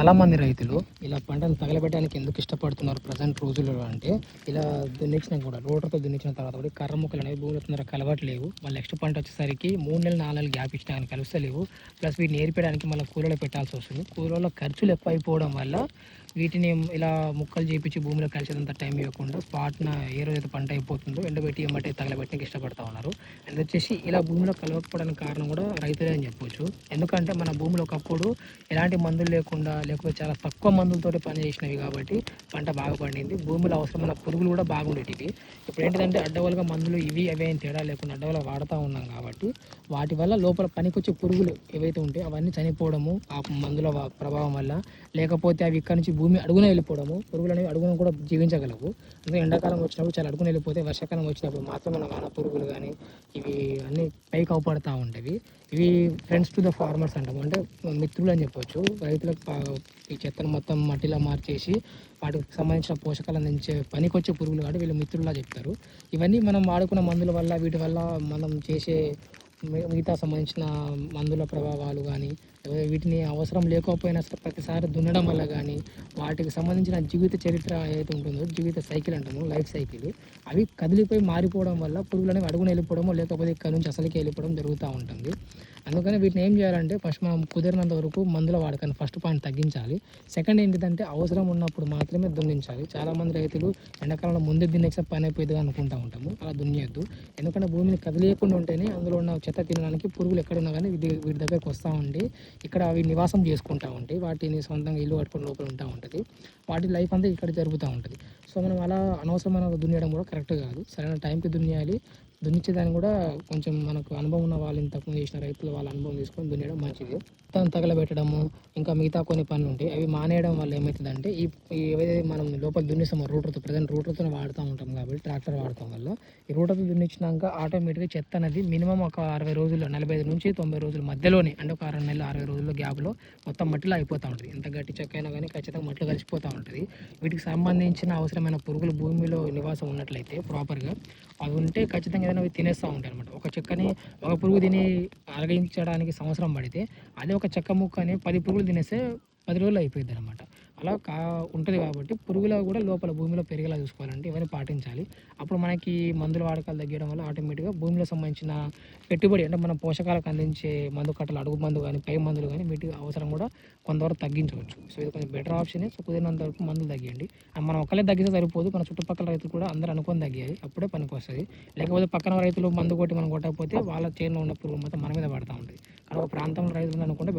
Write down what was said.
చాలామంది రైతులు ఇలా పంటను తగలబెట్టడానికి ఎందుకు ఇష్టపడుతున్నారు ప్రజెంట్ రోజుల్లో అంటే, ఇలా దున్నించినా కూడా రోటర్తో దున్నించిన తర్వాత కూడా కర్ర ముక్కలు అనేవి భూమిలో తొందరగా కలవట్లేవు. మళ్ళీ నెక్స్ట్ పంట వచ్చేసరికి 3 నెలలు 4 నెలలు గ్యాప్ ఇచ్చినా కానీ కలుస్తలేవు. ప్లస్ వీటిని ఏరిపేయడానికి మళ్ళీ కూలీలు పెట్టాల్సి వస్తుంది. కూలీల ఖర్చులు ఎక్కువైపోవడం వల్ల వీటిని ఇలా ముక్కలు చేపించి భూమిలో కలిసేంత టైం ఇవ్వకుండా స్పాట్న ఏ రోజైతే పంట అయిపోతుందో ఎండబెట్టి ఎమ్మటే తగలబెట్టడానికి ఇష్టపడతా ఉన్నారు. అండ్ వచ్చేసి ఇలా భూమిలో కలవకపోవడానికి కారణం కూడా రైతులే అని చెప్పొచ్చు. ఎందుకంటే మన భూమిలో ఒకప్పుడు ఎలాంటి మందులు లేకుండా లేకపోతే చాలా తక్కువ మందులతోటి పని చేసినవి కాబట్టి పంట బాగా పండింది. భూమిలో అవసరమైన పురుగులు కూడా బాగుండేటివి. ఇప్పుడు ఏంటిదంటే అడ్డవలుగా మందులు ఇవి అవి ఏం తేడా లేకుండా అడ్డవలు వాడుతూ ఉన్నాం కాబట్టి వాటి వల్ల లోపల పనికొచ్చే పురుగులు ఏవైతే ఉంటాయో అవన్నీ చనిపోవడము ఆ మందుల ప్రభావం వల్ల, లేకపోతే అవి ఇక్కడ నుంచి భూమి అడుగున వెళ్ళిపోవడము. పురుగులు అనేవి అడుగున కూడా జీవించగలవు. అంటే ఎండాకాలం వచ్చినప్పుడు చాలా అడుగున వెళ్ళిపోతే వర్షాకాలం వచ్చినప్పుడు మాత్రం మన వాన పురుగులు కానీ ఇవి అన్నీ పైకి అవపడతా ఉంటాయి. ఇవి ఫ్రెండ్స్ టు ద ఫార్మర్స్ అంటాము, అంటే మిత్రులు అని చెప్పొచ్చు. రైతులకు ఈ చెత్తను మొత్తం మట్టిలా మార్చేసి వాటికి సంబంధించిన పోషకాలు అందించే పనికొచ్చే పురుగులు కాబట్టి వీళ్ళు మిత్రుల్లా చెప్తారు. ఇవన్నీ మనం వాడుకున్న మందుల వల్ల వీటి వల్ల మనం చేసే మిగతా సంబంధించిన మందుల ప్రభావాలు కానీ వీటిని అవసరం లేకపోయినా ప్రతిసారి దున్నడం వల్ల కానీ వాటికి సంబంధించిన జీవిత చరిత్ర ఏదైతే ఉంటుందో జీవిత సైకిల్ అంటామో లైఫ్ సైకిల్ అవి కదిలిపోయి మారిపోవడం వల్ల పురుగులు అనేవి అడుగున వెళ్ళిపోవడమో లేకపోతే ఇక్కడ నుంచి అసలుకి వెళ్ళిపోవడం జరుగుతూ ఉంటుంది. అందుకని వీటిని ఏం చేయాలంటే ఫస్ట్ మనం కుదిరినంత వరకు మందుల వాడకాన్ని ఫస్ట్ పాయింట్ తగ్గించాలి. సెకండ్ ఏంటిదంటే అవసరం ఉన్నప్పుడు మాత్రమే దున్నించాలి. చాలామంది రైతులు ఎండాకాలంలో ముందే దున్నేస్తే పని అయిపోయిందిగా అనుకుంటూ ఉంటాము. అలా దున్నియద్దు. ఎందుకంటే భూమిని కదిలేయకుండా ఉంటేనే అందులో ఉన్న చెత్త తినడానికి పురుగులు ఎక్కడున్నా కానీ వీటి దగ్గరకు వస్తూ ఉండి ఇక్కడ అవి నివాసం చేసుకుంటూ ఉంటాయి. వాటిని సొంతంగా ఇల్లు కట్టుకుని లోపల ఉంటా ఉంటుంది. వాటి లైఫ్ అంతా ఇక్కడ జరుగుతూ ఉంటుంది. సో మనం అలా అనవసరమైన దున్నేయడం కూడా కరెక్ట్ కాదు. సరైన టైంకి దున్నేయాలి. దున్నించేదాన్ని కూడా కొంచెం మనకు అనుభవం ఉన్న వాళ్ళు ఇంతకుముందు చేసిన రైతులు వాళ్ళ అనుభవం తీసుకొని దున్నేయడం మంచిది. దాన్ని తగలబెట్టడము ఇంకా మిగతా కొన్ని పనులు ఉంటాయి. అవి మానేయడం వల్ల ఏమవుతుందంటే ఏవైతే మనం లోపల దున్నిస్తామో రూటర్తో ప్రజెంట్ రూటర్తో వాడుతూ ఉంటాం కాబట్టి ట్రాక్టర్ వాడటం వల్ల ఈ రూటర్తో దున్నించినాక ఆటోమేటిక్గా చెత్త అనేది మినిమం ఒక 60 రోజుల్లో 45 నుంచి 90 రోజుల మధ్యలోనే అంటే ఒక 6 నెలలు 60 రోజుల్లో గ్యాప్లో మొత్తం మట్టిలో అయిపోతూ ఉంటుంది. ఎంత గట్టి చెక్క అయినా కానీ ఖచ్చితంగా మట్టిలో కలిసిపోతూ ఉంటుంది. వీటికి సంబంధించిన అవసరమైన పురుగులు భూమిలో నివాసం ఉన్నట్లయితే ప్రాపర్గా అవి ఉంటే ఖచ్చితంగా ఏదైనా అవి తినేస్తూ ఉంటాయి అనమాట. ఒక చెక్కని ఒక పురుగు తిని అరగించడానికి సంవత్సరం పడితే అదే ఒక చెక్క ముక్కని 10 పురుగులు తినేస్తే 10 రోజులు అయిపోయింది అనమాట. అలా ఉంటుంది కాబట్టి పురుగులు కూడా లోపల భూమిలో పెరిగేలా చూసుకోవాలంటే ఇవన్నీ పాటించాలి. అప్పుడు మనకి మందుల వాడకాలు తగ్గడం వల్ల ఆటోమేటిక్గా భూమిలో సంబంధించిన పెట్టుబడి అంటే మన పోషకాలకు అందించే మందు కట్టలు అడుగు మందు కానీ పై మందులు కానీ వీటి అవసరం కూడా కొంతవరకు తగ్గించవచ్చు. సో ఇది కొంచెం బెటర్ ఆప్షనే. సో కుదిరినంత వరకు మందులు తగ్గియండి. మనం ఒకళ్ళే తగ్గితే సరిపోదు, మన చుట్టుపక్కల రైతులు కూడా అందరూ అనుకొని తగ్గాయి అప్పుడే పనికి వస్తుంది. లేకపోతే పక్కన రైతులు మందు కొట్టి మనం కొట్టకపోతే వాళ్ళ చేనులో ఉన్న పురుగు మొత్తం మన మీద పడుతూ ఉంటుంది. కానీ ఒక ప్రాంతంలో రైతులు అనుకుంటే బెటర్.